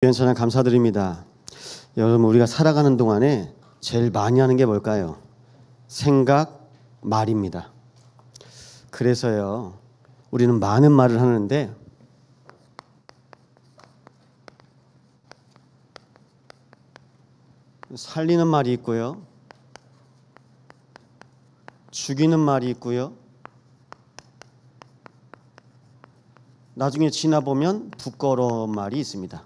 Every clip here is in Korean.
귀한 찬양 감사드립니다. 여러분, 우리가 살아가는 동안에 제일 많이 하는 게 뭘까요? 생각, 말입니다. 그래서요, 우리는 많은 말을 하는데 살리는 말이 있고요, 죽이는 말이 있고요, 나중에 지나보면 부끄러운 말이 있습니다.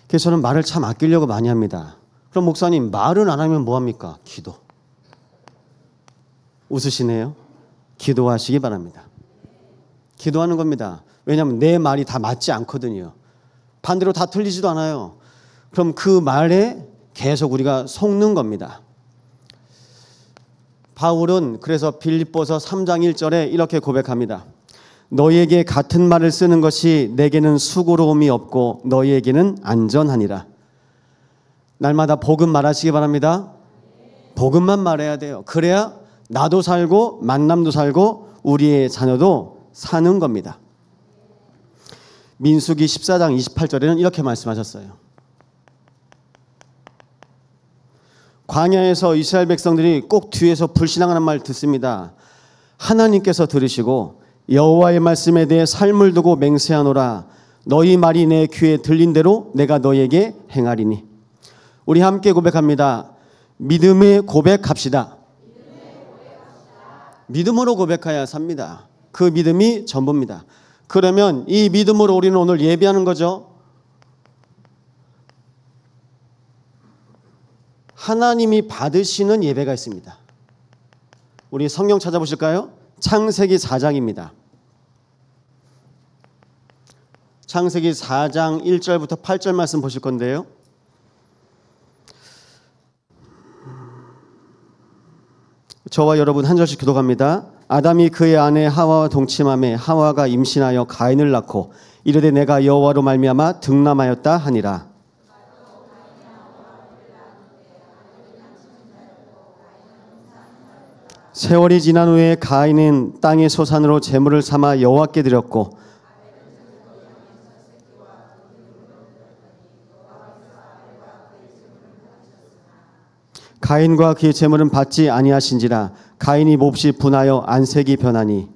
그래서 저는 말을 참 아끼려고 많이 합니다. 그럼 목사님, 말은 안 하면 뭐합니까? 기도. 웃으시네요. 기도하시기 바랍니다. 기도하는 겁니다. 왜냐하면 내 말이 다 맞지 않거든요. 반대로 다 틀리지도 않아요. 그럼 그 말에 계속 우리가 속는 겁니다. 바울은 그래서 빌립보서 3장 1절에 이렇게 고백합니다. 너희에게 같은 말을 쓰는 것이 내게는 수고로움이 없고 너희에게는 안전하니라. 날마다 복음 말하시기 바랍니다. 복음만 말해야 돼요. 그래야 나도 살고 만남도 살고 우리의 자녀도 사는 겁니다. 민수기 14장 28절에는 이렇게 말씀하셨어요. 광야에서 이스라엘 백성들이 꼭 뒤에서 불신앙하는 말 듣습니다. 하나님께서 들으시고 여호와의 말씀에 대해 삶을 두고 맹세하노라. 너희 말이 내 귀에 들린 대로 내가 너희에게 행하리니. 우리 함께 고백합니다. 믿음의 고백합시다. 믿음으로 고백해야 삽니다. 그 믿음이 전부입니다. 그러면 이 믿음으로 우리는 오늘 예배하는 거죠. 하나님이 받으시는 예배가 있습니다. 우리 성경 찾아보실까요? 창세기 4장입니다. 창세기 4장 1절부터 8절 말씀 보실 건데요. 저와 여러분 한 절씩 기도합니다. 아담이 그의 아내 하와와 동침하매 하와가 임신하여 가인을 낳고 이르되 내가 여호와로 말미암아 득남하였다 하니라. 세월이 지난 후에 가인은 땅의 소산으로 제물을 삼아 여호와께 드렸고 가인과 그의 제물은 받지 아니하신지라. 가인이 몹시 분하여 안색이 변하니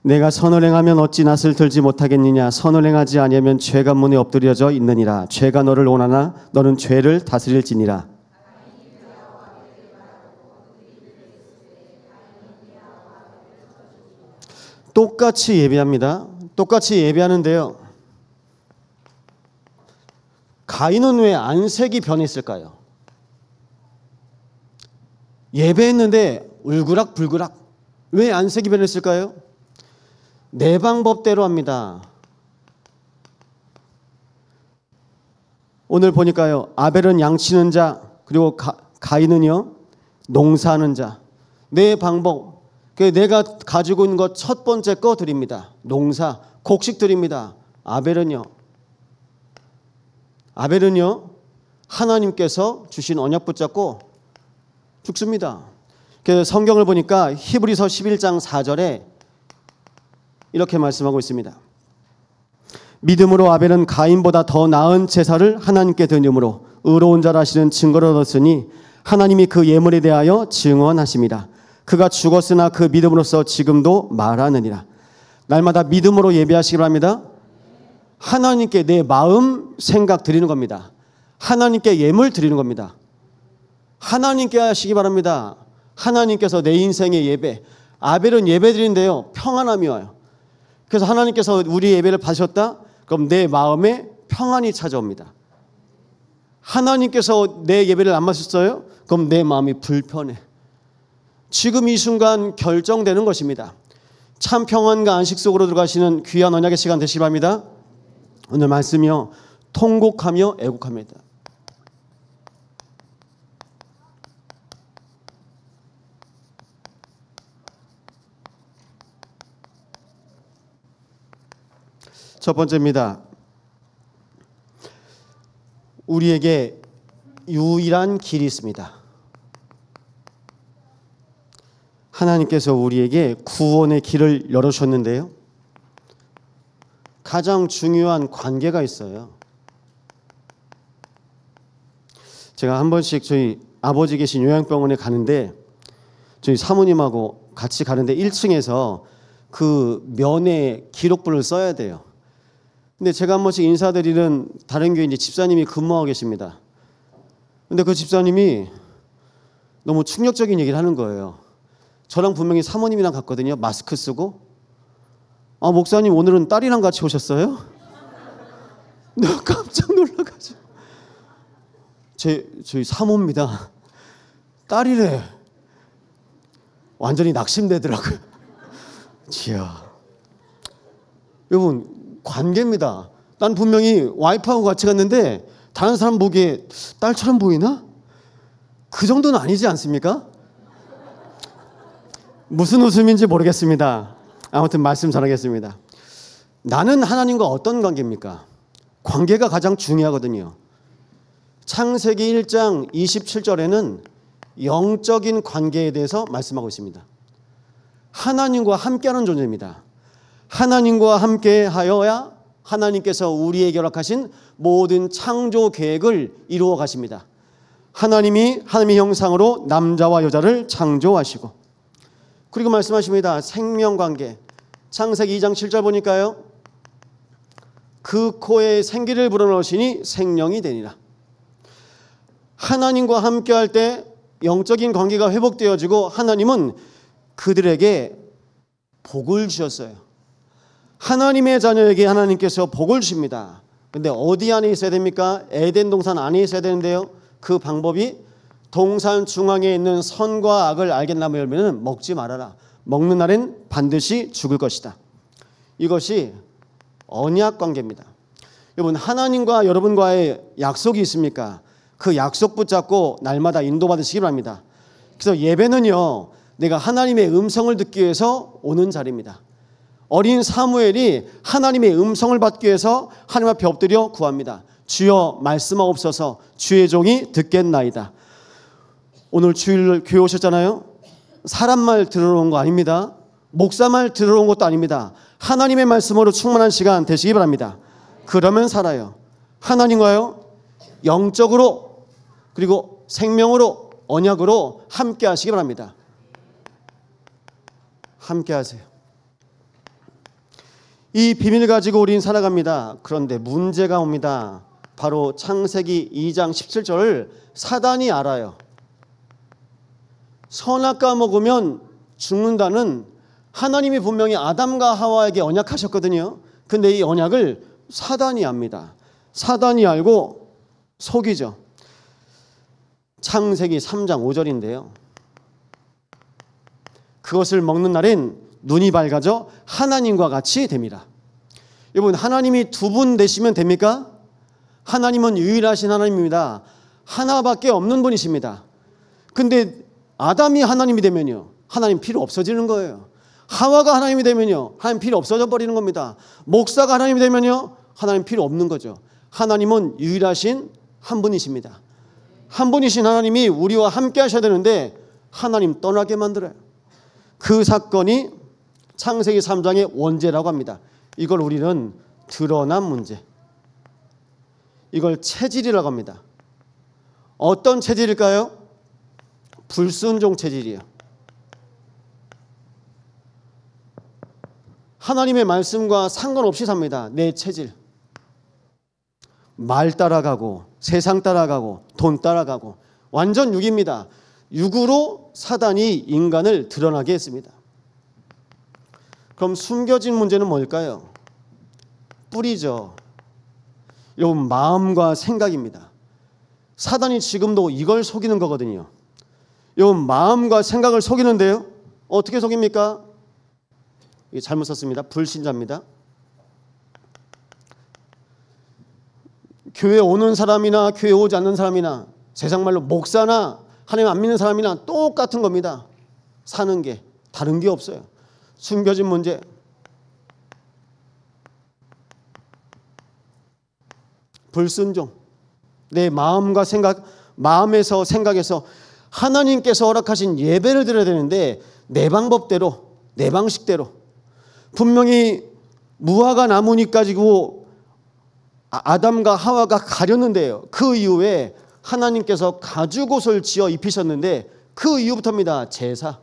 내가 선을 행하면 어찌 낯을 들지 못하겠느냐. 선을 행하지 아니하면 죄가 문에 엎드려져 있느니라. 죄가 너를 원하나 너는 죄를 다스릴지니라. 똑같이 예배합니다. 똑같이 예배하는데요, 가인은 왜 안색이 변했을까요? 예배했는데 울그락불그락. 왜 안색이 변했을까요? 내 방법대로 합니다. 오늘 보니까요, 아벨은 양치는 자, 그리고 가인은요 농사하는 자. 내 방법, 내가 가지고 있는 것 첫 번째 거 드립니다. 농사, 곡식 드립니다. 아벨은요 하나님께서 주신 언약 붙잡고 죽습니다. 그래서 성경을 보니까 히브리서 11장 4절에 이렇게 말씀하고 있습니다. 믿음으로 아벨은 가인보다 더 나은 제사를 하나님께 드림으로 의로운 자라 하시는 증거를 얻었으니 하나님이 그 예물에 대하여 증언하십니다. 그가 죽었으나 그 믿음으로써 지금도 말하느니라. 날마다 믿음으로 예배하시기 바랍니다. 하나님께 내 마음 생각 드리는 겁니다. 하나님께 예물 드리는 겁니다. 하나님께 하시기 바랍니다. 하나님께서 내 인생의 예배, 아벨은 예배 드리는데요 평안함이 와요. 그래서 하나님께서 우리 예배를 받으셨다? 그럼 내 마음에 평안이 찾아옵니다. 하나님께서 내 예배를 안 받으셨어요? 그럼 내 마음이 불편해. 지금 이 순간 결정되는 것입니다. 참 평안과 안식 속으로 들어가시는 귀한 언약의 시간 되시기 바랍니다. 오늘 말씀이요, 통곡하며 애곡합니다. 첫 번째입니다. 우리에게 유일한 길이 있습니다. 하나님께서 우리에게 구원의 길을 열어주셨는데요. 가장 중요한 관계가 있어요. 제가 한 번씩 저희 아버지 계신 요양병원에 가는데 저희 사모님하고 같이 가는데 1층에서 그 면회 기록부를 써야 돼요. 근데 제가 한 번씩 인사드리는 다른 교회 이제 집사님이 근무하고 계십니다. 근데 그 집사님이 너무 충격적인 얘기를 하는 거예요. 저랑 분명히 사모님이랑 갔거든요. 마스크 쓰고. 아, 목사님 오늘은 딸이랑 같이 오셨어요? 내가 깜짝 놀라가지고. 저희 사모입니다. 딸이래. 완전히 낙심되더라고요. 지야. 여러분, 관계입니다. 난 분명히 와이프하고 같이 갔는데 다른 사람 보기에 딸처럼 보이나? 그 정도는 아니지 않습니까? 무슨 웃음인지 모르겠습니다. 아무튼 말씀 전하겠습니다. 나는 하나님과 어떤 관계입니까? 관계가 가장 중요하거든요. 창세기 1장 27절에는 영적인 관계에 대해서 말씀하고 있습니다. 하나님과 함께하는 존재입니다. 하나님과 함께하여야 하나님께서 우리에게 허락하신 모든 창조 계획을 이루어 가십니다. 하나님이 하나님의 형상으로 남자와 여자를 창조하시고, 그리고 말씀하십니다. 생명관계. 창세기 2장 7절 보니까요. 그 코에 생기를 불어넣으시니 생명이 되니라. 하나님과 함께할 때 영적인 관계가 회복되어지고 하나님은 그들에게 복을 주셨어요. 하나님의 자녀에게 하나님께서 복을 주십니다. 근데 어디 안에 있어야 됩니까? 에덴 동산 안에 있어야 되는데요. 그 방법이 동산 중앙에 있는 선과 악을 알게 나무 열매는 먹지 말아라. 먹는 날엔 반드시 죽을 것이다. 이것이 언약 관계입니다. 여러분, 하나님과 여러분과의 약속이 있습니까? 그 약속 붙잡고 날마다 인도받으시기 바랍니다. 그래서 예배는요, 내가 하나님의 음성을 듣기 위해서 오는 자리입니다. 어린 사무엘이 하나님의 음성을 받기 위해서 하나님 앞에 엎드려 구합니다. 주여 말씀하옵소서, 주의 종이 듣겠나이다. 오늘 주일 교회 오셨잖아요. 사람 말 들으러 온 거 아닙니다. 목사 말 들으러 온 것도 아닙니다. 하나님의 말씀으로 충만한 시간 되시기 바랍니다. 그러면 살아요. 하나님과요, 영적으로 그리고 생명으로 언약으로 함께 하시기 바랍니다. 함께 하세요. 이 비밀을 가지고 우리는 살아갑니다. 그런데 문제가 옵니다. 바로 창세기 2장 17절을 사단이 알아요. 선악과 먹으면 죽는다는 하나님이 분명히 아담과 하와에게 언약하셨거든요. 근데 이 언약을 사단이 압니다. 사단이 알고 속이죠. 창세기 3장 5절인데요. 그것을 먹는 날엔 눈이 밝아져 하나님과 같이 됩니다. 여러분, 하나님이 두 분 되시면 됩니까? 하나님은 유일하신 하나님입니다. 하나밖에 없는 분이십니다. 근데 아담이 하나님이 되면요, 하나님 필요 없어지는 거예요. 하와가 하나님이 되면요, 하나님 필요 없어져 버리는 겁니다. 목사가 하나님이 되면요, 하나님 필요 없는 거죠. 하나님은 유일하신 한 분이십니다. 한 분이신 하나님이 우리와 함께 하셔야 되는데 하나님 떠나게 만들어요. 그 사건이 창세기 3장의 원죄라고 합니다. 이걸 우리는 드러난 문제, 이걸 체질이라고 합니다. 어떤 체질일까요? 불순종 체질이에요. 하나님의 말씀과 상관없이 삽니다. 내 체질. 말 따라가고 세상 따라가고 돈 따라가고 완전 육입니다. 육으로 사단이 인간을 드러나게 했습니다. 그럼 숨겨진 문제는 뭘까요? 뿌리죠. 여러분, 마음과 생각입니다. 사단이 지금도 이걸 속이는 거거든요. 여러분, 마음과 생각을 속이는데요, 어떻게 속입니까? 이게 잘못 썼습니다. 불신자입니다. 교회 오는 사람이나 교회 오지 않는 사람이나 세상 말로 목사나 하나님 안 믿는 사람이나 똑같은 겁니다. 사는 게 다른 게 없어요. 숨겨진 문제. 불순종. 내 마음과 생각, 마음에서 생각에서 하나님께서 허락하신 예배를 드려야 되는데 내 방법대로, 내 방식대로, 분명히 무화과 나무잎 가지고 아담과 하와가 가렸는데요. 그 이후에 하나님께서 가죽옷을 지어 입히셨는데 그 이후부터입니다. 제사,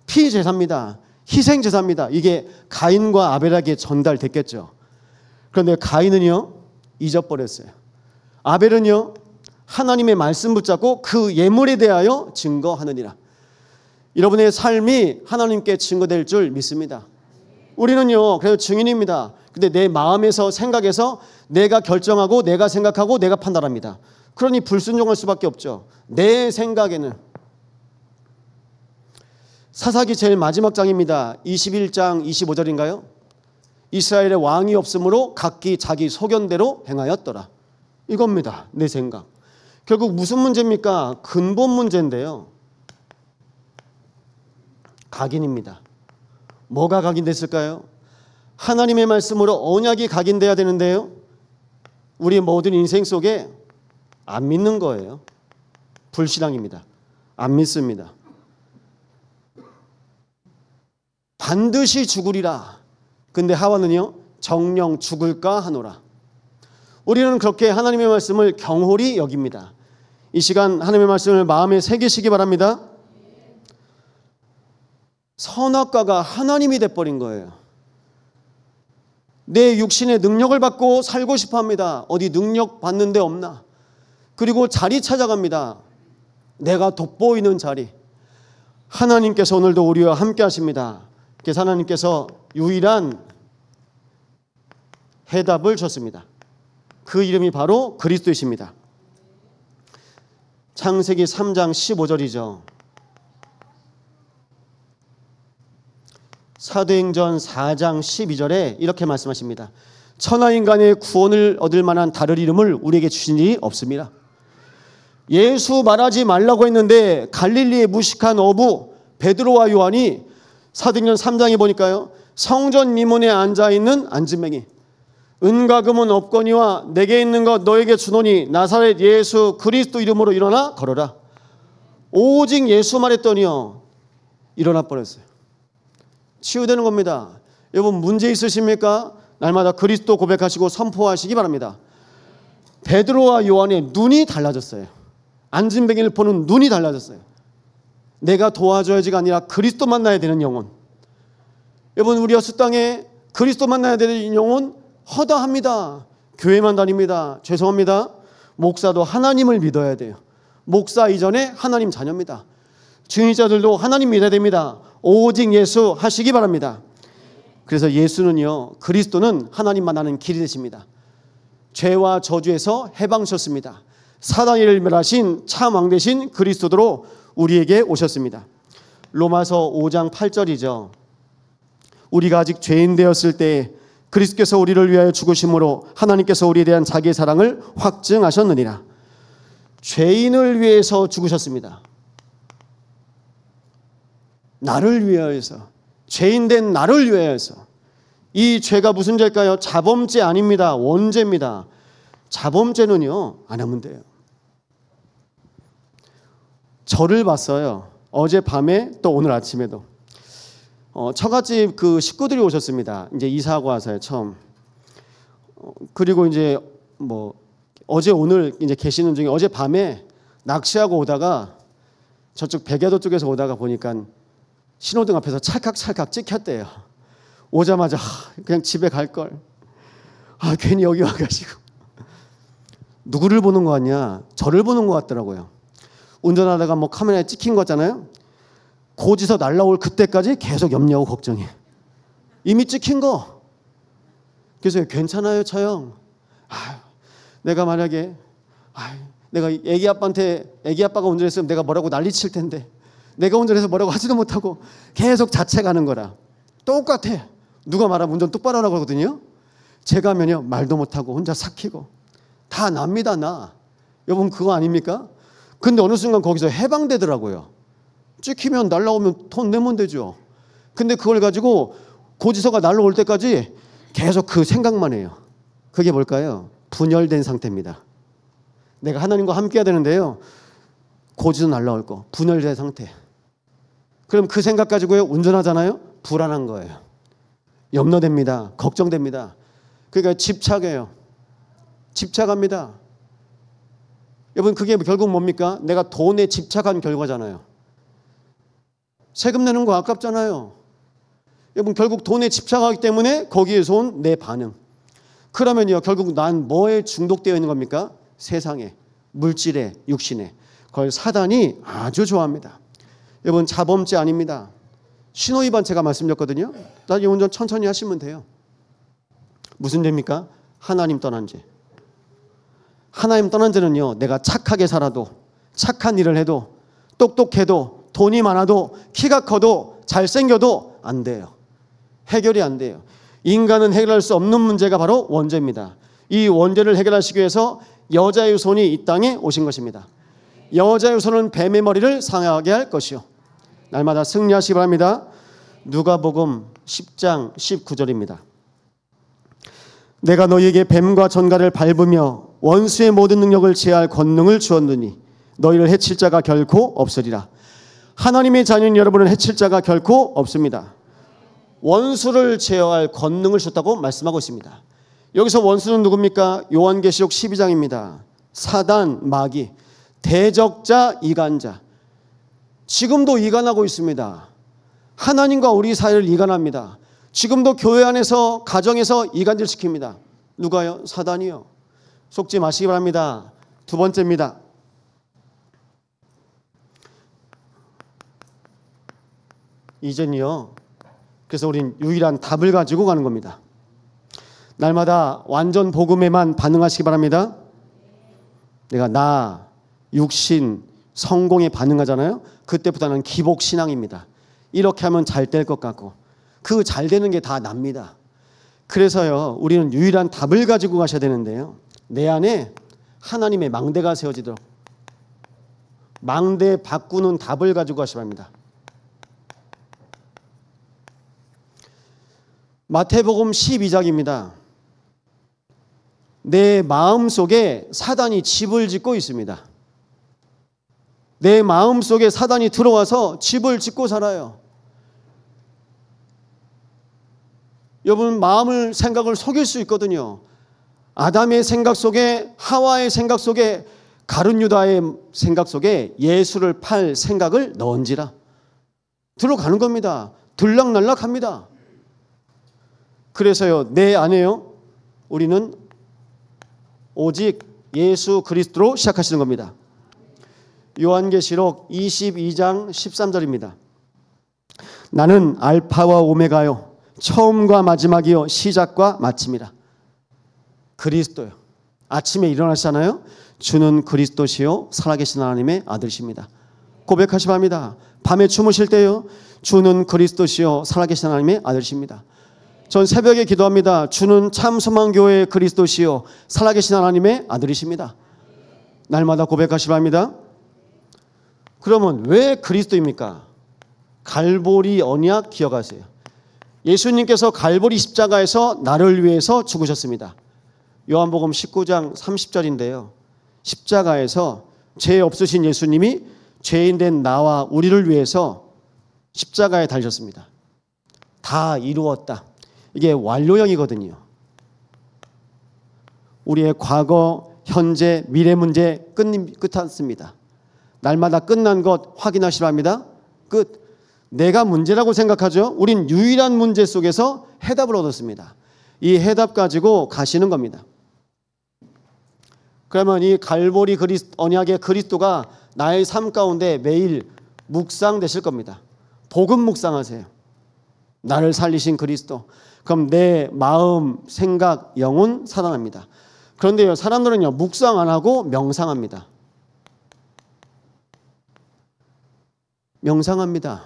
피제사입니다. 희생제사입니다. 이게 가인과 아벨에게 전달됐겠죠. 그런데 가인은요, 잊어버렸어요. 아벨은요, 하나님의 말씀 붙잡고 그 예물에 대하여 증거하느니라. 여러분의 삶이 하나님께 증거될 줄 믿습니다. 우리는요, 그래서 증인입니다. 근데 내 마음에서, 생각에서 내가 결정하고, 내가 생각하고, 내가 판단합니다. 그러니 불순종할 수밖에 없죠. 내 생각에는. 사사기 제일 마지막 장입니다. 21장 25절인가요? 이스라엘의 왕이 없으므로 각기 자기 소견대로 행하였더라. 이겁니다. 내 생각. 결국 무슨 문제입니까? 근본 문제인데요. 각인입니다. 뭐가 각인됐을까요? 하나님의 말씀으로 언약이 각인돼야 되는데요. 우리 모든 인생 속에 안 믿는 거예요. 불신앙입니다. 안 믿습니다. 반드시 죽으리라. 근데 하와는요, 정녕 죽을까 하노라. 우리는 그렇게 하나님의 말씀을 경홀히 여깁니다. 이 시간 하나님의 말씀을 마음에 새기시기 바랍니다. 선악과가 하나님이 돼버린 거예요. 내 육신의 능력을 받고 살고 싶어 합니다. 어디 능력 받는 데 없나? 그리고 자리 찾아갑니다. 내가 돋보이는 자리. 하나님께서 오늘도 우리와 함께 하십니다. 그래서 하나님께서 유일한 해답을 줬습니다. 그 이름이 바로 그리스도이십니다. 창세기 3장 15절이죠. 사도행전 4장 12절에 이렇게 말씀하십니다. 천하인간의 구원을 얻을 만한 다른 이름을 우리에게 주신 일이 없습니다. 예수 말하지 말라고 했는데 갈릴리의 무식한 어부 베드로와 요한이 사도행전 3장에 보니까요, 성전 미문에 앉아있는 안진뱅이, 은과 금은 없거니와 내게 있는 것 너에게 주노니 나사렛 예수 그리스도 이름으로 일어나 걸어라. 오직 예수 말했더니요, 일어나 버렸어요. 치유되는 겁니다. 여러분, 문제 있으십니까? 날마다 그리스도 고백하시고 선포하시기 바랍니다. 베드로와 요한의 눈이 달라졌어요. 안진뱅이를 보는 눈이 달라졌어요. 내가 도와줘야지가 아니라 그리스도 만나야 되는 영혼. 여러분, 우리 여수 땅에 그리스도 만나야 되는 영혼 허다합니다. 교회만 다닙니다. 죄송합니다. 목사도 하나님을 믿어야 돼요. 목사 이전에 하나님 자녀입니다. 증인자들도 하나님 믿어야 됩니다. 오직 예수 하시기 바랍니다. 그래서 예수는요, 그리스도는 하나님만 아는 길이 되십니다. 죄와 저주에서 해방하셨습니다. 사단을 멸하신 참 왕 되신 그리스도로 우리에게 오셨습니다. 로마서 5장 8절이죠. 우리가 아직 죄인 되었을 때 그리스도께서 우리를 위하여 죽으심으로 하나님께서 우리에 대한 자기의 사랑을 확증하셨느니라. 죄인을 위해서 죽으셨습니다. 나를 위하여서, 죄인된 나를 위하여서. 이 죄가 무슨 죄일까요? 자범죄 아닙니다. 원죄입니다. 자범죄는요, 안 하면 돼요. 저를 봤어요. 어젯밤에 또 오늘 아침에도. 처갓집 그 식구들이 오셨습니다. 이제 이사하고 와서요, 처음. 그리고 이제 뭐 어제 오늘 이제 계시는 중에 어젯밤에 낚시하고 오다가 저쪽 백야도 쪽에서 오다가 보니까 신호등 앞에서 찰칵찰칵 찍혔대요. 오자마자 그냥 집에 갈 걸. 괜히 여기 와가지고. 누구를 보는 거 같냐? 저를 보는 것 같더라고요. 운전하다가 뭐 카메라에 찍힌 거잖아요. 고지서 날라올 그때까지 계속 염려하고 걱정해. 이미 찍힌 거. 그래서 괜찮아요, 처형. 내가 만약에 내가 애기 아빠가 운전했으면 내가 뭐라고 난리칠 텐데 내가 운전해서 뭐라고 하지도 못하고 계속 자책하는 거라. 똑같아. 누가 말하면 운전 똑바로 하라고 하거든요. 제가 하면요, 말도 못하고 혼자 삭히고 다 납니다, 나. 여러분, 그거 아닙니까? 근데 어느 순간 거기서 해방되더라고요. 찍히면 날라오면 돈 내면 되죠. 근데 그걸 가지고 고지서가 날라올 때까지 계속 그 생각만 해요. 그게 뭘까요? 분열된 상태입니다. 내가 하나님과 함께 해야 되는데요, 고지도 날라올 거, 분열된 상태. 그럼 그 생각 가지고요 운전하잖아요. 불안한 거예요. 염려됩니다. 걱정됩니다. 그러니까 집착해요. 집착합니다. 여러분 그게 결국 뭡니까? 내가 돈에 집착한 결과잖아요. 세금 내는 거 아깝잖아요. 여러분 결국 돈에 집착하기 때문에 거기에서 온 내 반응. 그러면요 결국 난 뭐에 중독되어 있는 겁니까? 세상에, 물질에, 육신에. 그걸 사단이 아주 좋아합니다. 여러분 자범죄 아닙니다. 신호위반 제가 말씀드렸거든요. 나중에 운전 천천히 하시면 돼요. 무슨 죄입니까? 하나님 떠난 죄. 하나님 떠난 죄는요 내가 착하게 살아도, 착한 일을 해도, 똑똑해도, 돈이 많아도, 키가 커도, 잘생겨도 안 돼요. 해결이 안 돼요. 인간은 해결할 수 없는 문제가 바로 원죄입니다. 이 원죄를 해결하시기 위해서 여자의 손이 이 땅에 오신 것입니다. 여자의 손은 뱀의 머리를 상하게 할 것이요. 날마다 승리하시기 바랍니다. 누가복음 10장 19절입니다. 내가 너희에게 뱀과 전갈을 밟으며 원수의 모든 능력을 제할 권능을 주었느니 너희를 해칠 자가 결코 없으리라. 하나님의 자녀인 여러분은 해칠 자가 결코 없습니다. 원수를 제어할 권능을 줬다고 말씀하고 있습니다. 여기서 원수는 누굽니까? 요한계시록 12장입니다. 사단, 마귀, 대적자, 이간자. 지금도 이간하고 있습니다. 하나님과 우리 사이를 이간합니다. 지금도 교회 안에서, 가정에서 이간질 시킵니다. 누가요? 사단이요. 속지 마시기 바랍니다. 두 번째입니다. 이젠요. 그래서 우린 유일한 답을 가지고 가는 겁니다. 날마다 완전 복음에만 반응하시기 바랍니다. 내가 나, 육신, 성공에 반응하잖아요. 그때부터는 기복신앙입니다. 이렇게 하면 잘 될 것 같고 그 잘 되는 게 다 납니다. 그래서요 우리는 유일한 답을 가지고 가셔야 되는데요. 내 안에 하나님의 망대가 세워지도록 망대 바꾸는 답을 가지고 가셔야 합니다. 마태복음 12장입니다. 내 마음속에 사단이 집을 짓고 있습니다. 내 마음속에 사단이 들어와서 집을 짓고 살아요. 여러분 마음을, 생각을 속일 수 있거든요. 아담의 생각 속에, 하와의 생각 속에, 가룟 유다의 생각 속에 예수를 팔 생각을 넣은지라 들어가는 겁니다. 들락날락합니다. 그래서요 내 안에요 우리는 오직 예수 그리스도로 시작하시는 겁니다. 요한계시록 22장 13절입니다. 나는 알파와 오메가요 처음과 마지막이요 시작과 마침이라. 그리스도요. 아침에 일어나시잖아요. 주는 그리스도시요 살아계신 하나님의 아들이십니다. 고백하시 바랍니다. 밤에 주무실 때요 주는 그리스도시요 살아계신 하나님의 아들이십니다. 전 새벽에 기도합니다. 주는 참소망교회의 그리스도시요 살아계신 하나님의 아들이십니다. 날마다 고백하시 바랍니다. 그러면 왜 그리스도입니까? 갈보리 언약 기억하세요. 예수님께서 갈보리 십자가에서 나를 위해서 죽으셨습니다. 요한복음 19장 30절인데요. 십자가에서 죄 없으신 예수님이 죄인 된 나와 우리를 위해서 십자가에 달리셨습니다. 다 이루었다. 이게 완료형이거든요. 우리의 과거, 현재, 미래 문제 끝났습니다. 날마다 끝난 것 확인하시라 합니다. 끝. 내가 문제라고 생각하죠. 우린 유일한 문제 속에서 해답을 얻었습니다. 이 해답 가지고 가시는 겁니다. 그러면 이 갈보리 언약의 그리스도가 나의 삶 가운데 매일 묵상되실 겁니다. 복음 묵상하세요. 나를 살리신 그리스도. 그럼 내 마음, 생각, 영혼 살아납니다. 그런데요 사람들은요 묵상 안 하고 명상합니다. 명상합니다.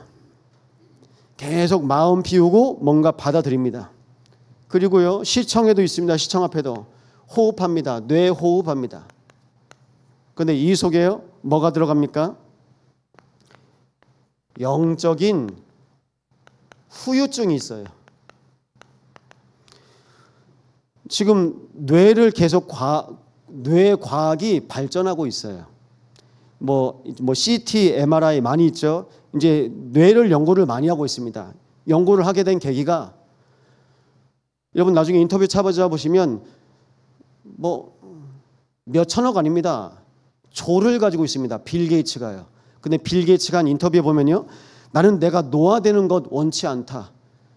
계속 마음 비우고 뭔가 받아들입니다. 그리고요 시청에도 있습니다. 시청 앞에도 호흡합니다. 뇌 호흡합니다. 그런데 이 속에요 뭐가 들어갑니까? 영적인 후유증이 있어요. 지금 뇌를 계속 뇌 과학이 발전하고 있어요. 뭐 CT, MRI 많이 있죠. 이제 뇌를 연구를 많이 하고 있습니다. 연구를 하게 된 계기가 여러분 나중에 인터뷰 찾아보시면 뭐 몇천억 아닙니다. 조를 가지고 있습니다. 빌 게이츠가요. 근데 빌 게이츠가 한 인터뷰에 보면요. 나는 내가 노화되는 것 원치 않다.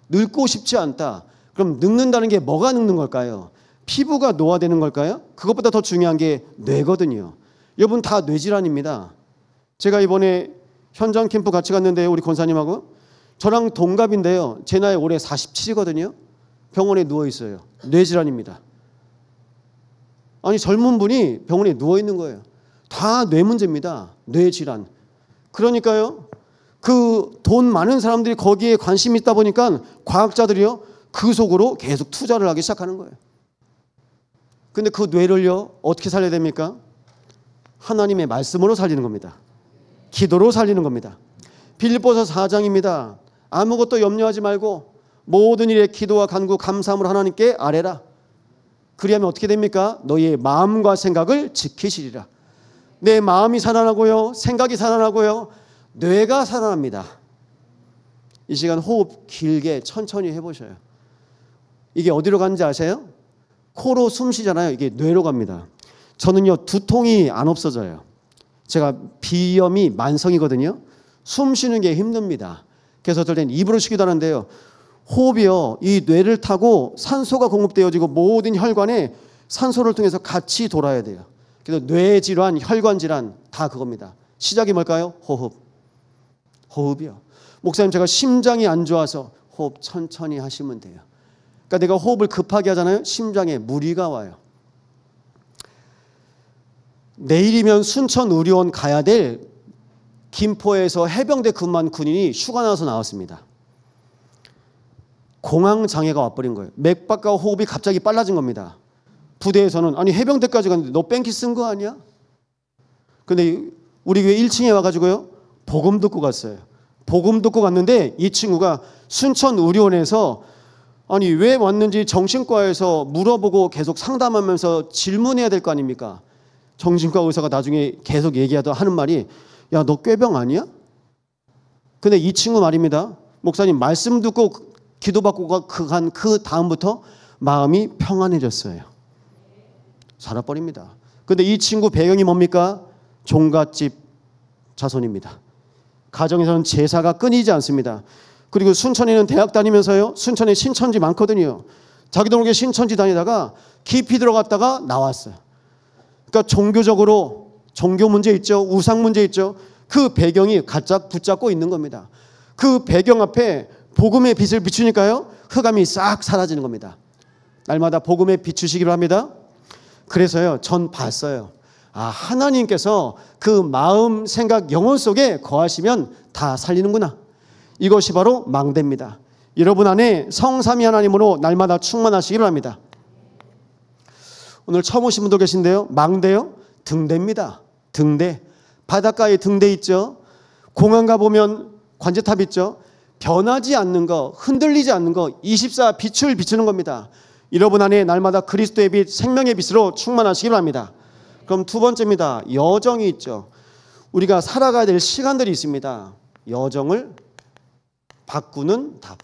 늙고 싶지 않다. 그럼 늙는다는 게 뭐가 늙는 걸까요? 피부가 노화되는 걸까요? 그것보다 더 중요한 게 뇌거든요. 여러분 다 뇌질환입니다. 제가 이번에 현장 캠프 같이 갔는데요. 우리 권사님하고. 저랑 동갑인데요. 제 나이 올해 47이거든요. 병원에 누워있어요. 뇌질환입니다. 아니 젊은 분이 병원에 누워있는 거예요. 다 뇌 문제입니다. 뇌질환. 그러니까요. 그 돈 많은 사람들이 거기에 관심이 있다 보니까 과학자들이요. 그 속으로 계속 투자를 하기 시작하는 거예요. 근데 그 뇌를요. 어떻게 살려야 됩니까? 하나님의 말씀으로 살리는 겁니다. 기도로 살리는 겁니다. 빌립보서 4장입니다. 아무것도 염려하지 말고 모든 일에 기도와 간구 감사함으로 하나님께 아뢰라. 그리하면 어떻게 됩니까? 너희의 마음과 생각을 지키시리라. 내 마음이 살아나고요. 생각이 살아나고요. 뇌가 살아납니다. 이 시간 호흡 길게 천천히 해보셔요. 이게 어디로 가는지 아세요? 코로 숨 쉬잖아요. 이게 뇌로 갑니다. 저는요 두통이 안 없어져요. 제가 비염이 만성이거든요. 숨 쉬는 게 힘듭니다. 그래서 어떨 땐 입으로 쉬기도 하는데요. 호흡이요 이 뇌를 타고 산소가 공급되어지고 모든 혈관에 산소를 통해서 같이 돌아야 돼요. 그래서 뇌질환, 혈관질환 다 그겁니다. 시작이 뭘까요? 호흡이요. 목사님 제가 심장이 안 좋아서 호흡 천천히 하시면 돼요. 그러니까 내가 호흡을 급하게 하잖아요. 심장에 무리가 와요. 내일이면 순천의료원 가야 될 김포에서 해병대 근무한 군인이 휴가 나서 나왔습니다. 공황장애가 와버린 거예요. 맥박과 호흡이 갑자기 빨라진 겁니다. 부대에서는 아니 해병대까지 갔는데 너 뺑키 쓴 거 아니야? 근데 우리 교회 1층에 와가지고요 복음 듣고 갔어요. 복음 듣고 갔는데 이 친구가 순천의료원에서 아니 왜 왔는지 정신과에서 물어보고 계속 상담하면서 질문해야 될 거 아닙니까? 정신과 의사가 나중에 계속 얘기하다 하는 말이 야 너 꾀병 아니야? 근데 이 친구 말입니다. 목사님 말씀 듣고 기도받고 간 그 다음부터 마음이 평안해졌어요. 살아버립니다. 근데 이 친구 배경이 뭡니까? 종갓집 자손입니다. 가정에서는 제사가 끊이지 않습니다. 그리고 순천에는 대학 다니면서요. 순천에 신천지 많거든요. 자기도 모르게 신천지 다니다가 깊이 들어갔다가 나왔어요. 그러니까 종교적으로 종교 문제 있죠. 우상 문제 있죠. 그 배경이 가짝 붙잡고 있는 겁니다. 그 배경 앞에 복음의 빛을 비추니까요. 흑암이 싹 사라지는 겁니다. 날마다 복음에 비추시기로 합니다. 그래서요. 전 봤어요. 아, 하나님께서 그 마음, 생각, 영혼 속에 거하시면 다 살리는구나. 이것이 바로 망대입니다. 여러분 안에 성삼위 하나님으로 날마다 충만하시기를 합니다. 오늘 처음 오신 분도 계신데요. 망대요? 등대입니다. 등대. 바닷가에 등대 있죠. 공항 가보면 관제탑 있죠. 변하지 않는 거, 흔들리지 않는 거, 24 빛을 비추는 겁니다. 여러분 안에 날마다 그리스도의 빛, 생명의 빛으로 충만하시기를 합니다. 그럼 두 번째입니다. 여정이 있죠. 우리가 살아가야 될 시간들이 있습니다. 여정을 바꾸는 답.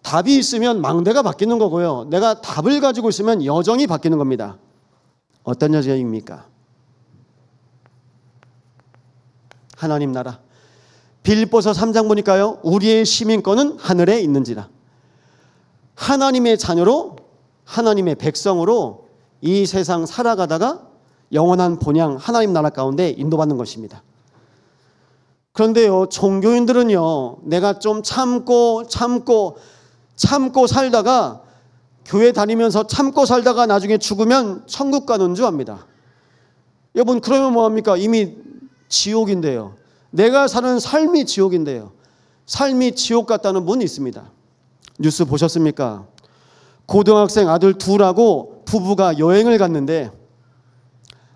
답이 있으면 망대가 바뀌는 거고요. 내가 답을 가지고 있으면 여정이 바뀌는 겁니다. 어떤 여정입니까? 하나님 나라. 빌립보서 3장 보니까요. 우리의 시민권은 하늘에 있는지라. 하나님의 자녀로 하나님의 백성으로 이 세상 살아가다가 영원한 본향 하나님 나라 가운데 인도받는 것입니다. 그런데요. 종교인들은요. 내가 좀 참고 살다가 교회 다니면서 참고 살다가 나중에 죽으면 천국 가는 줄 압니다. 여러분 그러면 뭐합니까? 이미 지옥인데요. 내가 사는 삶이 지옥인데요. 삶이 지옥 같다는 분이 있습니다. 뉴스 보셨습니까? 고등학생 아들 둘하고 부부가 여행을 갔는데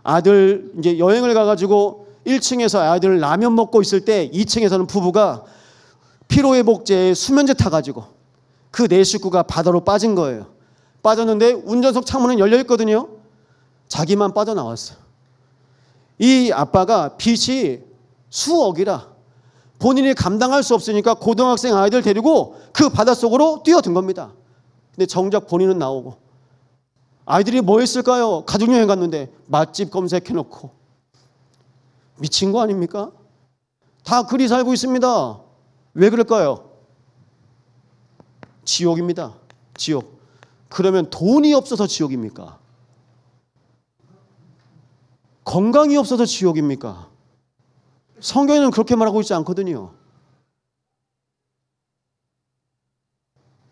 아들 이제 여행을 가가지고 1층에서 아들 라면 먹고 있을 때 2층에서는 부부가 피로회복제에 수면제 타가지고 그 네 식구가 바다로 빠진 거예요. 빠졌는데 운전석 창문은 열려 있거든요. 자기만 빠져나왔어요. 이 아빠가 빚이 수억이라 본인이 감당할 수 없으니까 고등학생 아이들 데리고 그 바닷속으로 뛰어든 겁니다. 근데 정작 본인은 나오고 아이들이 뭐 했을까요? 가족여행 갔는데 맛집 검색해놓고 미친 거 아닙니까? 다 그리 살고 있습니다. 왜 그럴까요? 지옥입니다. 지옥. 그러면 돈이 없어서 지옥입니까? 건강이 없어서 지옥입니까? 성경에는 그렇게 말하고 있지 않거든요.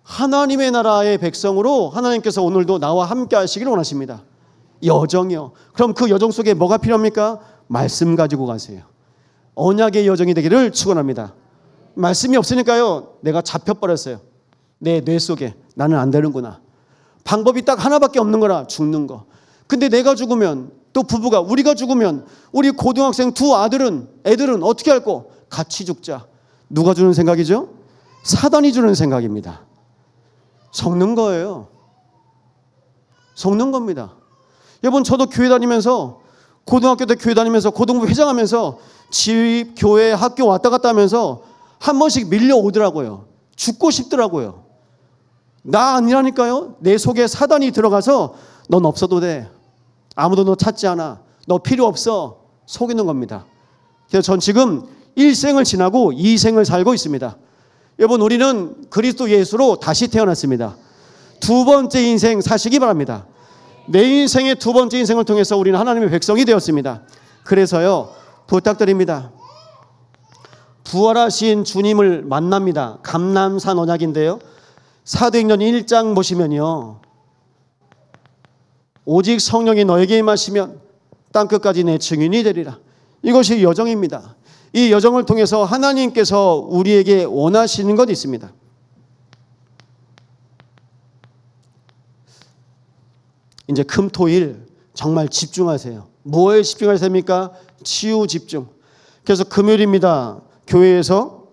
하나님의 나라의 백성으로 하나님께서 오늘도 나와 함께 하시기를 원하십니다. 여정이요. 그럼 그 여정 속에 뭐가 필요합니까? 말씀 가지고 가세요. 언약의 여정이 되기를 축원합니다. 말씀이 없으니까요, 내가 잡혀버렸어요. 내 뇌 속에 나는 안 되는구나. 방법이 딱 하나밖에 없는 거라, 죽는 거. 근데 내가 죽으면, 또 부부가, 우리가 죽으면 우리 고등학생 두 애들은 어떻게 할 거? 같이 죽자. 누가 주는 생각이죠? 사단이 주는 생각입니다. 속는 거예요. 속는 겁니다. 여러분, 저도 교회 다니면서, 고등학교 때 교회 다니면서 고등부 회장하면서 집, 교회, 학교 왔다 갔다 하면서 한 번씩 밀려오더라고요. 죽고 싶더라고요. 나 아니라니까요. 내 속에 사단이 들어가서 넌 없어도 돼. 아무도 너 찾지 않아. 너 필요 없어. 속이는 겁니다. 그래서 전 지금 1생을 지나고 2생을 살고 있습니다. 여러분, 우리는 그리스도 예수로 다시 태어났습니다. 두 번째 인생 사시기 바랍니다. 내 인생의 두 번째 인생을 통해서 우리는 하나님의 백성이 되었습니다. 그래서요, 부탁드립니다. 부활하신 주님을 만납니다. 감람산 언약인데요, 사도행전 1장 보시면요, 오직 성령이 너에게 임하시면 땅끝까지 내 증인이 되리라. 이것이 여정입니다. 이 여정을 통해서 하나님께서 우리에게 원하시는 것이 있습니다. 이제 금토일 정말 집중하세요. 뭐에 집중하십니까? 치유 집중. 그래서 금요일입니다. 교회에서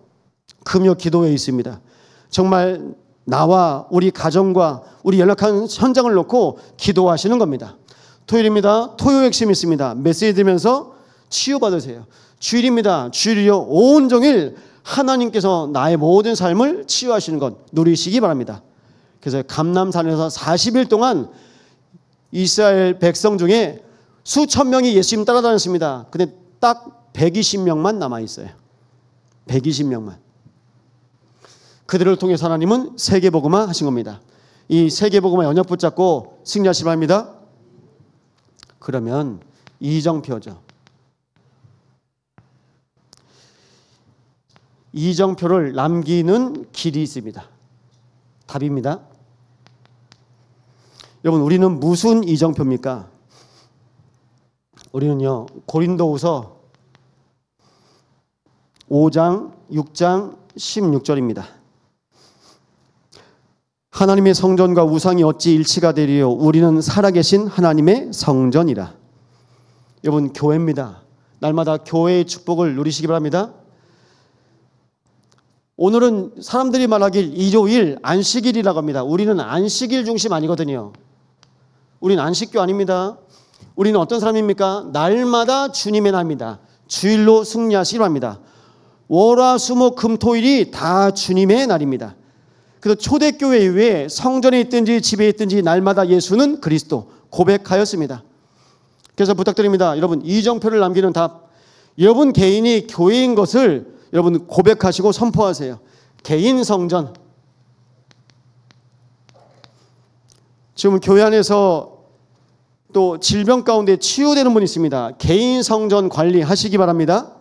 금요 기도회에 있습니다. 정말 나와 우리 가정과 우리 연락하는 현장을 놓고 기도하시는 겁니다. 토요일입니다. 토요 핵심 있습니다. 메시지 들으면서 치유받으세요. 주일입니다. 주일이요, 온종일 하나님께서 나의 모든 삶을 치유하시는 것 누리시기 바랍니다. 그래서 감람산에서 40일 동안 이스라엘 백성 중에 수천 명이 예수님 따라다녔습니다. 근데 딱 120명만 남아있어요. 120명만. 그들을 통해서 하나님은 세계복음화 하신 겁니다. 이 세계복음화 연역 붙잡고 승리하시 바랍니다. 그러면 이정표죠. 이정표를 남기는 길이 있습니다. 답입니다. 여러분, 우리는 무슨 이정표입니까? 우리는요, 고린도후서 5장, 6장, 16절입니다. 하나님의 성전과 우상이 어찌 일치가 되리요? 우리는 살아계신 하나님의 성전이라. 여러분, 교회입니다. 날마다 교회의 축복을 누리시기 바랍니다. 오늘은 사람들이 말하길 일요일 안식일이라고 합니다. 우리는 안식일 중심 아니거든요. 우리는 안식교 아닙니다. 우리는 어떤 사람입니까? 날마다 주님의 날입니다. 주일로 승리하시기 바랍니다. 월화수목금토일이 다 주님의 날입니다. 그래서 초대교회 이후에 성전에 있든지 집에 있든지 날마다 예수는 그리스도 고백하였습니다. 그래서 부탁드립니다. 여러분, 이정표를 남기는 답. 여러분 개인이 교회인 것을 여러분 고백하시고 선포하세요. 개인 성전. 지금 교회 안에서 또 질병 가운데 치유되는 분이 있습니다. 개인 성전 관리하시기 바랍니다.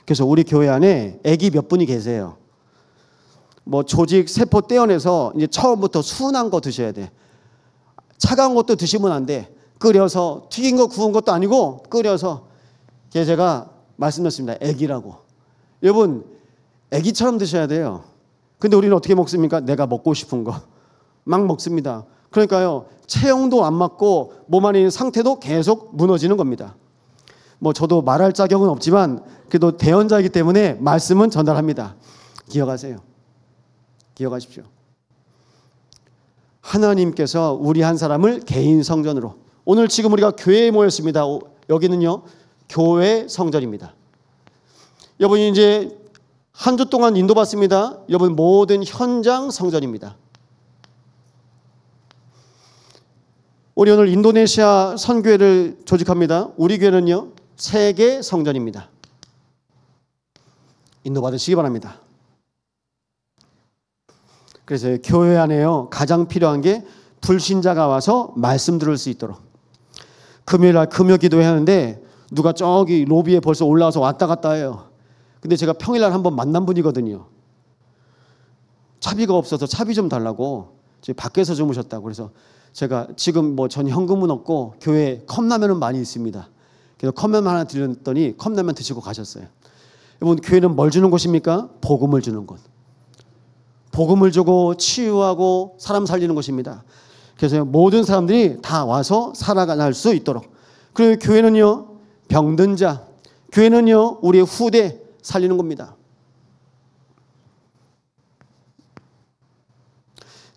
그래서 우리 교회 안에 아기 몇 분이 계세요. 뭐 조직 세포 떼어내서 이제 처음부터 순한 거 드셔야 돼. 차가운 것도 드시면 안 돼. 끓여서 튀긴 거 구운 것도 아니고 끓여서. 제가 말씀드렸습니다. 아기라고. 여러분, 아기처럼 드셔야 돼요. 근데 우리는 어떻게 먹습니까? 내가 먹고 싶은 거 막 먹습니다. 그러니까요, 체형도 안 맞고 몸 안에 있는 상태도 계속 무너지는 겁니다. 뭐 저도 말할 자격은 없지만 그래도 대언자이기 때문에 말씀은 전달합니다. 기억하세요. 기억하십시오. 하나님께서 우리 한 사람을 개인 성전으로, 오늘 지금 우리가 교회에 모였습니다. 여기는요, 교회 성전입니다. 여러분 이제 한 주 동안 인도받습니다. 여러분 모든 현장 성전입니다. 우리 오늘 인도네시아 선교회를 조직합니다. 우리 교회는요, 세계 성전입니다. 인도받으시기 바랍니다. 그래서 교회 안에요, 가장 필요한 게 불신자가 와서 말씀 들을 수 있도록. 금요일날 금요 기도회 하는데 누가 저기 로비에 벌써 올라와서 왔다 갔다 해요. 근데 제가 평일날 한번 만난 분이거든요. 차비가 없어서 차비 좀 달라고 밖에서 주무셨다고. 그래서 제가 지금 뭐 전 현금은 없고 교회에 컵라면은 많이 있습니다. 그래서 컵라면 하나 드렸더니 컵라면 드시고 가셨어요. 여러분 교회는 뭘 주는 곳입니까? 복음을 주는 곳. 복음을 주고 치유하고 사람 살리는 곳입니다. 그래서 모든 사람들이 다 와서 살아갈 수 있도록. 그리고 교회는요, 병든 자, 교회는요, 우리의 후대 살리는 겁니다.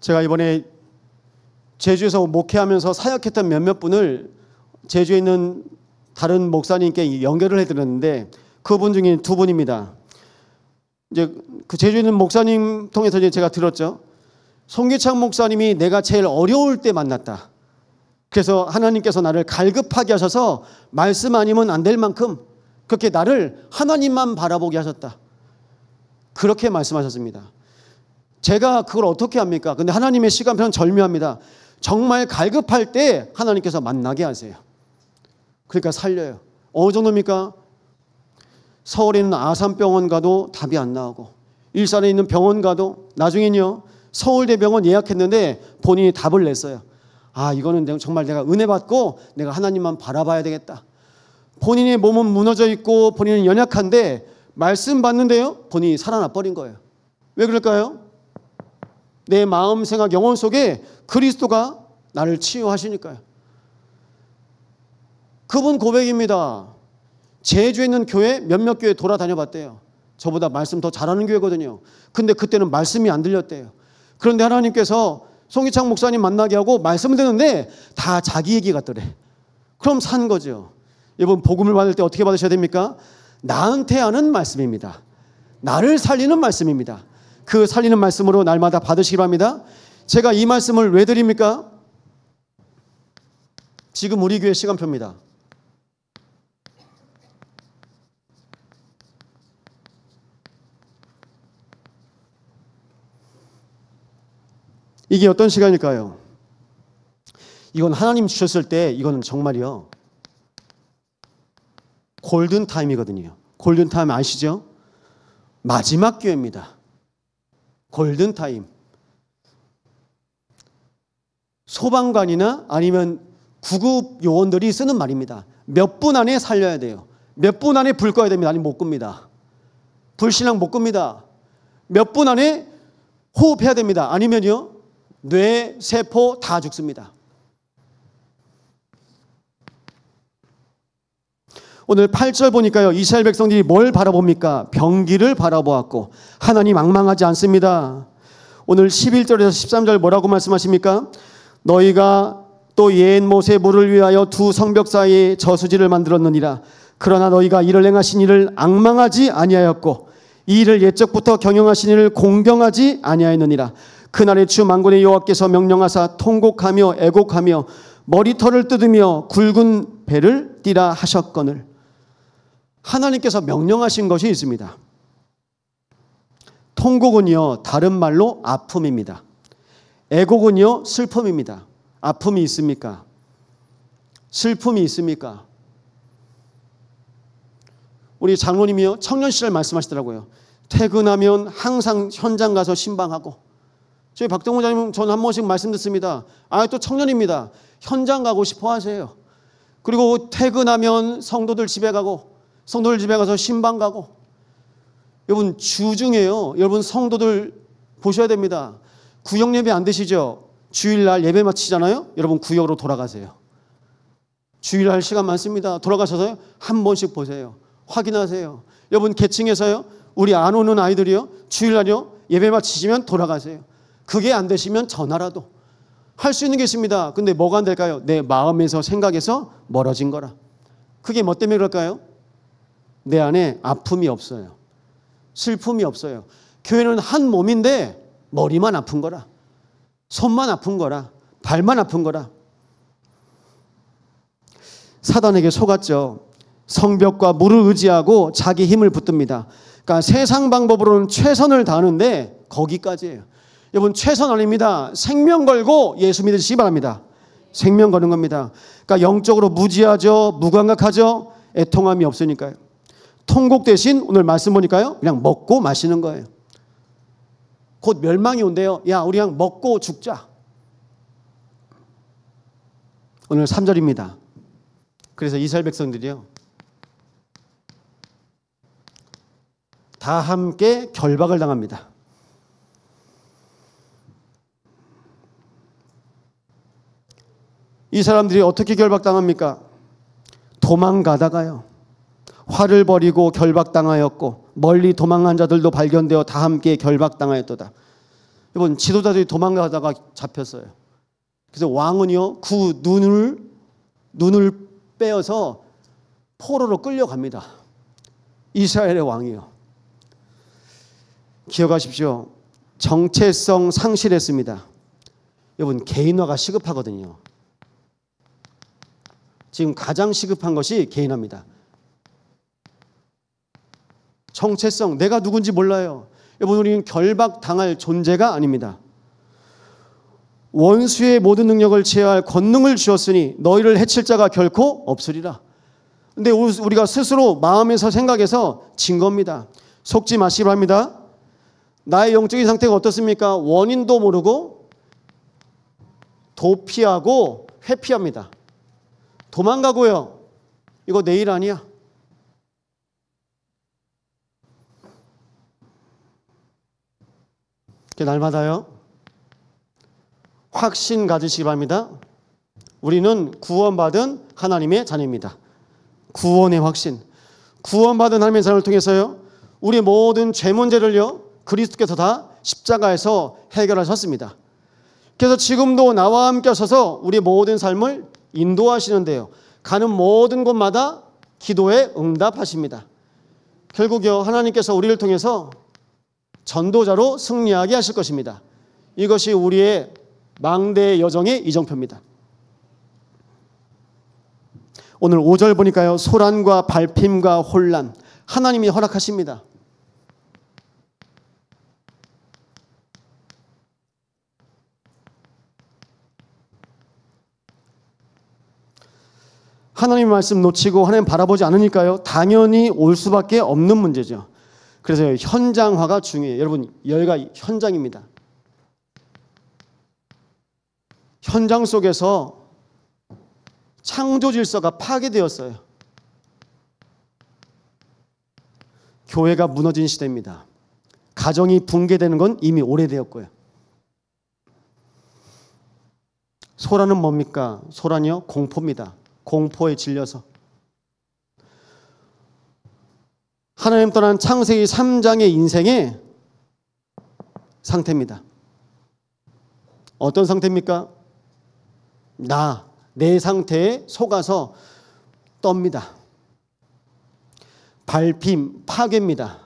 제가 이번에 제주에서 목회하면서 사역했던 몇몇 분을 제주에 있는 다른 목사님께 연결을 해드렸는데 그분 중에 두 분입니다. 이제 그 제주에 있는 목사님 통해서 이제 제가 들었죠. 송기창 목사님이 내가 제일 어려울 때 만났다. 그래서 하나님께서 나를 갈급하게 하셔서 말씀 아니면 안 될 만큼 그렇게 나를 하나님만 바라보게 하셨다. 그렇게 말씀하셨습니다. 제가 그걸 어떻게 합니까? 근데 하나님의 시간표는 절묘합니다. 정말 갈급할 때 하나님께서 만나게 하세요. 그러니까 살려요. 어느 정도입니까? 서울에 있는 아산병원 가도 답이 안 나오고 일산에 있는 병원 가도 나중엔요 서울대병원 예약했는데 본인이 답을 냈어요. 아, 이거는 정말 내가 은혜 받고 내가 하나님만 바라봐야 되겠다. 본인의 몸은 무너져 있고 본인은 연약한데 말씀 받는데요 본인이 살아나 버린 거예요. 왜 그럴까요? 내 마음, 생각, 영혼 속에 그리스도가 나를 치유하시니까요. 그분 고백입니다. 제주에 있는 교회 몇몇 교회 돌아다녀 봤대요. 저보다 말씀 더 잘하는 교회거든요. 근데 그때는 말씀이 안 들렸대요. 그런데 하나님께서 송기창 목사님 만나게 하고 말씀을 듣는데 다 자기 얘기 같더래. 그럼 산 거죠. 여러분 복음을 받을 때 어떻게 받으셔야 됩니까? 나한테 하는 말씀입니다. 나를 살리는 말씀입니다. 그 살리는 말씀으로 날마다 받으시기 바랍니다. 제가 이 말씀을 왜 드립니까? 지금 우리 교회 시간표입니다. 이게 어떤 시간일까요? 이건 하나님 주셨을 때 이거는 정말이요 골든타임이거든요. 골든타임 아시죠? 마지막 기회입니다. 골든타임. 소방관이나 아니면 구급 요원들이 쓰는 말입니다. 몇 분 안에 살려야 돼요. 몇 분 안에 불 꺼야 됩니다. 아니면 못 끕니다. 불신앙 못 끕니다. 몇 분 안에 호흡해야 됩니다. 아니면요 뇌, 세포 다 죽습니다. 오늘 8절 보니까요. 이스라엘 백성들이 뭘 바라봅니까? 병기를 바라보았고 하나님 앙망하지 않습니다. 오늘 11절에서 13절 뭐라고 말씀하십니까? 너희가 또 옛 못의 물을 위하여 두 성벽 사이에 저수지를 만들었느니라. 그러나 너희가 이를 행하신 이를 앙망하지 아니하였고 이 일을 옛적부터 경영하신 이를 공경하지 아니하였느니라. 그날의 주 만군의 여호와께서 명령하사 통곡하며 애곡하며 머리털을 뜯으며 굵은 배를 띠라 하셨거늘. 하나님께서 명령하신 것이 있습니다. 통곡은요 다른 말로 아픔입니다. 애곡은요 슬픔입니다. 아픔이 있습니까? 슬픔이 있습니까? 우리 장로님이요 청년 시절 말씀하시더라고요. 퇴근하면 항상 현장 가서 신방하고. 저희 박동호 장님 저는 한 번씩 말씀 듣습니다. 아, 또 청년입니다. 현장 가고 싶어 하세요. 그리고 퇴근하면 성도들 집에 가고 성도들 집에 가서 신방 가고. 여러분 주중에요. 여러분 성도들 보셔야 됩니다. 구역 예배 안 되시죠? 주일날 예배 마치잖아요. 여러분 구역으로 돌아가세요. 주일날 시간 많습니다. 돌아가셔서 한 번씩 보세요. 확인하세요. 여러분 계층에서요. 우리 안 오는 아이들이요. 주일날요. 예배 마치시면 돌아가세요. 그게 안 되시면 전화라도 할 수 있는 게 있습니다. 근데 뭐가 안 될까요? 내 마음에서 생각에서 멀어진 거라. 그게 뭐 때문에 그럴까요? 내 안에 아픔이 없어요. 슬픔이 없어요. 교회는 한 몸인데 머리만 아픈 거라. 손만 아픈 거라. 발만 아픈 거라. 사단에게 속았죠. 성벽과 물을 의지하고 자기 힘을 붙듭니다. 그러니까 세상 방법으로는 최선을 다하는데 거기까지예요. 여러분, 최선 아닙니다. 생명 걸고 예수 믿으시기 바랍니다. 생명 거는 겁니다. 그러니까 영적으로 무지하죠. 무감각하죠. 애통함이 없으니까요. 통곡 대신 오늘 말씀 보니까요, 그냥 먹고 마시는 거예요. 곧 멸망이 온대요. 야, 우리 그냥 먹고 죽자. 오늘 3절입니다. 그래서 이스라엘 백성들이요, 다 함께 결박을 당합니다. 이 사람들이 어떻게 결박당합니까? 도망가다가요, 활을 버리고 결박당하였고 멀리 도망간 자들도 발견되어 다 함께 결박당하였도다. 여러분, 지도자들이 도망가다가 잡혔어요. 그래서 왕은요, 그 눈을 빼어서 포로로 끌려갑니다. 이스라엘의 왕이요. 기억하십시오. 정체성 상실했습니다. 여러분, 개인화가 시급하거든요. 지금 가장 시급한 것이 개인화입니다. 정체성, 내가 누군지 몰라요. 여러분, 우리는 결박당할 존재가 아닙니다. 원수의 모든 능력을 제어할 권능을 주었으니 너희를 해칠 자가 결코 없으리라. 근데 우리가 스스로 마음에서 생각해서 진 겁니다. 속지 마시기 바랍니다. 나의 영적인 상태가 어떻습니까? 원인도 모르고 도피하고 회피합니다. 도망가고요. 이거 내 일 아니야. 날마다요, 확신 가지시기 바랍니다. 우리는 구원받은 하나님의 자녀입니다. 구원의 확신. 구원받은 하나님의 자녀를 통해서요, 우리 모든 죄 문제를요, 그리스도께서 다 십자가에서 해결하셨습니다. 그래서 지금도 나와 함께 하셔서 우리 모든 삶을 인도하시는데요, 가는 모든 곳마다 기도에 응답하십니다. 결국요, 하나님께서 우리를 통해서 전도자로 승리하게 하실 것입니다. 이것이 우리의 망대의 여정의 이정표입니다. 오늘 5절 보니까요, 소란과 발핌과 혼란, 하나님이 허락하십니다. 하나님 말씀 놓치고 하나님 바라보지 않으니까요, 당연히 올 수밖에 없는 문제죠. 그래서 현장화가 중요해요. 여러분, 여기가 현장입니다. 현장 속에서 창조 질서가 파괴되었어요. 교회가 무너진 시대입니다. 가정이 붕괴되는 건 이미 오래되었고요. 소란은 뭡니까? 소란이요, 공포입니다. 공포에 질려서 하나님 떠난 창세기 3장의 인생의 상태입니다. 어떤 상태입니까? 내 상태에 속아서 떱니다. 발핌, 파괴입니다.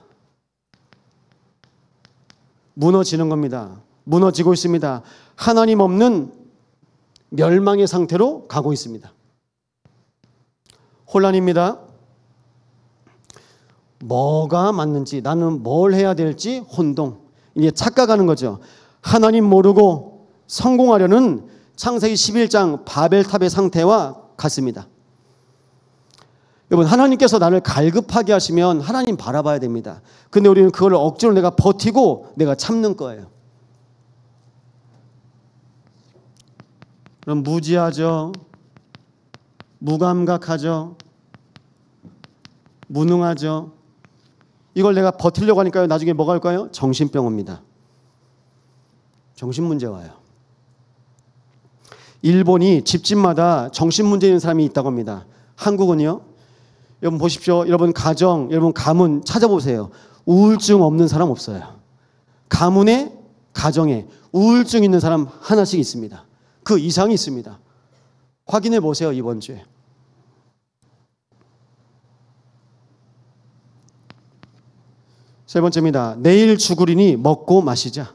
무너지는 겁니다. 무너지고 있습니다. 하나님 없는 멸망의 상태로 가고 있습니다. 혼란입니다. 뭐가 맞는지, 나는 뭘 해야 될지 혼동. 이제 착각하는 거죠. 하나님 모르고 성공하려는 창세기 11장 바벨탑의 상태와 같습니다. 여러분, 하나님께서 나를 갈급하게 하시면 하나님 바라봐야 됩니다. 근데 우리는 그걸 억지로 내가 버티고 내가 참는 거예요. 그럼 무지하죠. 무감각하죠. 무능하죠. 이걸 내가 버티려고 하니까요, 나중에 뭐가 올까요? 정신병 옵니다. 정신문제 와요. 일본이 집집마다 정신문제 있는 사람이 있다고 합니다. 한국은요, 여러분 보십시오. 여러분 가정, 여러분 가문 찾아보세요. 우울증 없는 사람 없어요. 가문에, 가정에 우울증 있는 사람 하나씩 있습니다. 그 이상이 있습니다. 확인해 보세요, 이번 주에. 세 번째입니다. 내일 죽으리니 먹고 마시자.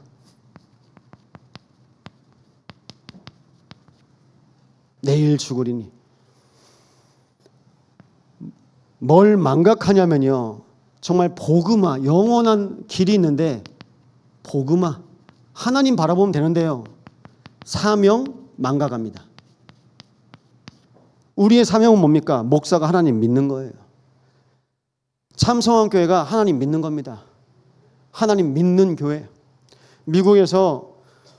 내일 죽으리니. 뭘 망각하냐면요, 정말 복음화, 영원한 길이 있는데 복음화, 하나님 바라보면 되는데요, 사명 망각합니다. 우리의 사명은 뭡니까? 목사가 하나님 믿는 거예요. 참성한교회가 하나님 믿는 겁니다. 하나님 믿는 교회. 미국에서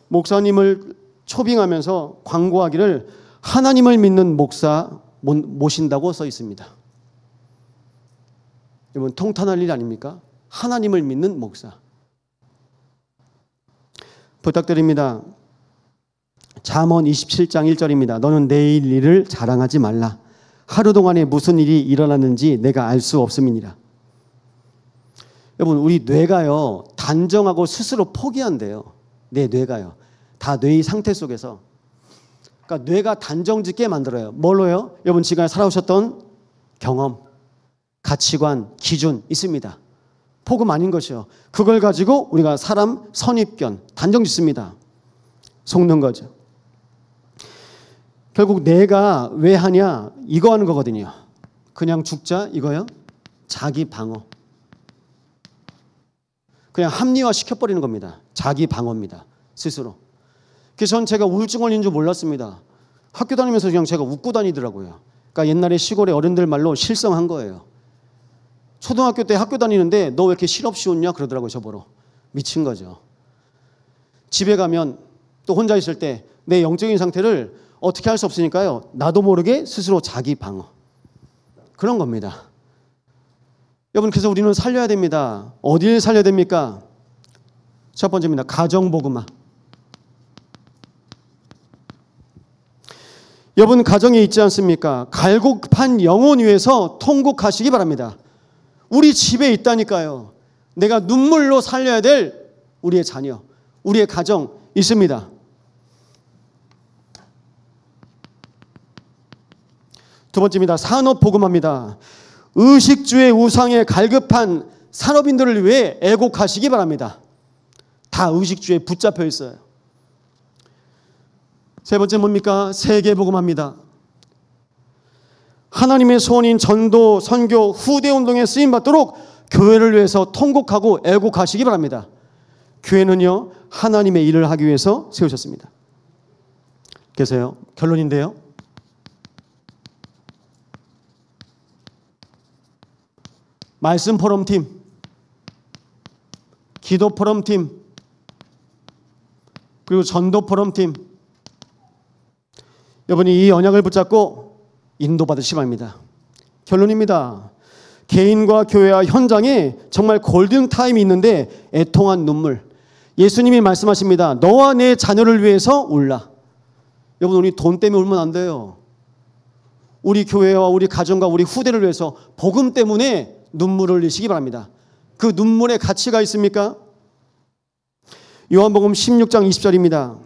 목사님을 초빙하면서 광고하기를 하나님을 믿는 목사 모신다고 써 있습니다. 여러분, 통탄할 일 아닙니까? 하나님을 믿는 목사. 부탁드립니다. 잠언 27장 1절입니다. 너는 내일 일을 자랑하지 말라. 하루 동안에 무슨 일이 일어났는지 내가 알 수 없음이니라. 여러분, 우리 뇌가요, 단정하고 스스로 포기한대요. 내 뇌가요. 다 뇌의 상태 속에서. 그러니까 뇌가 단정짓게 만들어요. 뭘로요? 여러분, 지금까지 살아오셨던 경험, 가치관, 기준 있습니다. 복음 아닌 것이요. 그걸 가지고 우리가 사람 선입견, 단정짓습니다. 속는 거죠. 결국 내가 왜 하냐? 이거 하는 거거든요. 그냥 죽자 이거요? 자기 방어. 그냥 합리화 시켜버리는 겁니다. 자기 방어입니다. 스스로. 그래서 전 제가 우울증 걸린 줄 몰랐습니다. 학교 다니면서 그냥 제가 웃고 다니더라고요. 그러니까 옛날에 시골의 어른들 말로 실성한 거예요. 초등학교 때 학교 다니는데 너 왜 이렇게 실없이 웃냐? 그러더라고요. 저보러. 미친 거죠. 집에 가면 또 혼자 있을 때 내 영적인 상태를 어떻게 할 수 없으니까요, 나도 모르게 스스로 자기 방어. 그런 겁니다. 여러분, 그래서 우리는 살려야 됩니다. 어디를 살려야 됩니까? 첫 번째입니다. 가정복음화. 여러분, 가정에 있지 않습니까? 갈급한 영혼 위해서 통곡하시기 바랍니다. 우리 집에 있다니까요. 내가 눈물로 살려야 될 우리의 자녀, 우리의 가정 있습니다. 두 번째입니다. 산업복음화입니다. 의식주의 우상에 갈급한 산업인들을 위해 애곡하시기 바랍니다. 다 의식주에 붙잡혀 있어요. 세 번째 뭡니까? 세계복음화입니다. 하나님의 소원인 전도, 선교, 후대운동에 쓰임받도록 교회를 위해서 통곡하고 애곡하시기 바랍니다. 교회는요, 하나님의 일을 하기 위해서 세우셨습니다. 그래서요, 결론인데요, 말씀 포럼팀, 기도 포럼팀, 그리고 전도 포럼팀, 여러분이 이 언약을 붙잡고 인도받으시기 바랍니다. 결론입니다. 개인과 교회와 현장에 정말 골든타임이 있는데 애통한 눈물. 예수님이 말씀하십니다. 너와 내 자녀를 위해서 울라. 여러분, 우리 돈 때문에 울면 안 돼요. 우리 교회와 우리 가정과 우리 후대를 위해서 복음 때문에 눈물을 흘리시기 바랍니다. 그 눈물에 가치가 있습니까? 요한복음 16장 20절입니다.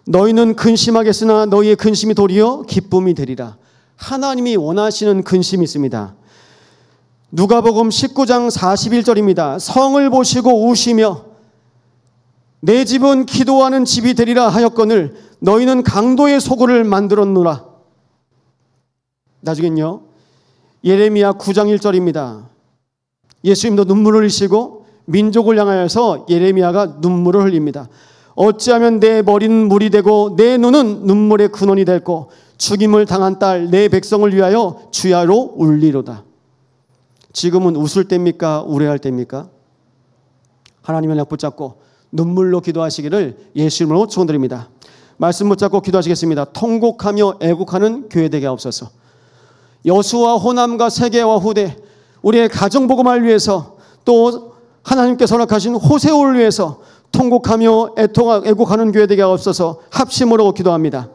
너희는 근심하겠으나 너희의 근심이 도리어 기쁨이 되리라. 하나님이 원하시는 근심이 있습니다. 누가복음 19장 41절입니다. 성을 보시고 우시며 내 집은 기도하는 집이 되리라 하였거늘 너희는 강도의 소굴을 만들었노라. 나중엔요, 예레미야 9장 1절입니다. 예수님도 눈물을 흘리시고 민족을 향하여서 예레미야가 눈물을 흘립니다. 어찌하면 내 머리는 물이 되고 내 눈은 눈물의 근원이 됐고 죽임을 당한 딸 내 백성을 위하여 주야로 울리로다. 지금은 웃을 때입니까? 우려할 때입니까? 하나님의 약 붙잡고 눈물로 기도하시기를 예수 이름으로 축원드립니다. 말씀 붙잡고 기도하시겠습니다. 통곡하며 애곡하는 교회 되게 하옵소서. 여수와 호남과 세계와 후대, 우리의 가정복음을 위해서, 또 하나님께서 허락하신 호세오를 위해서 통곡하며 애곡하는 교회 되게 하옵소서. 합심으로 기도합니다.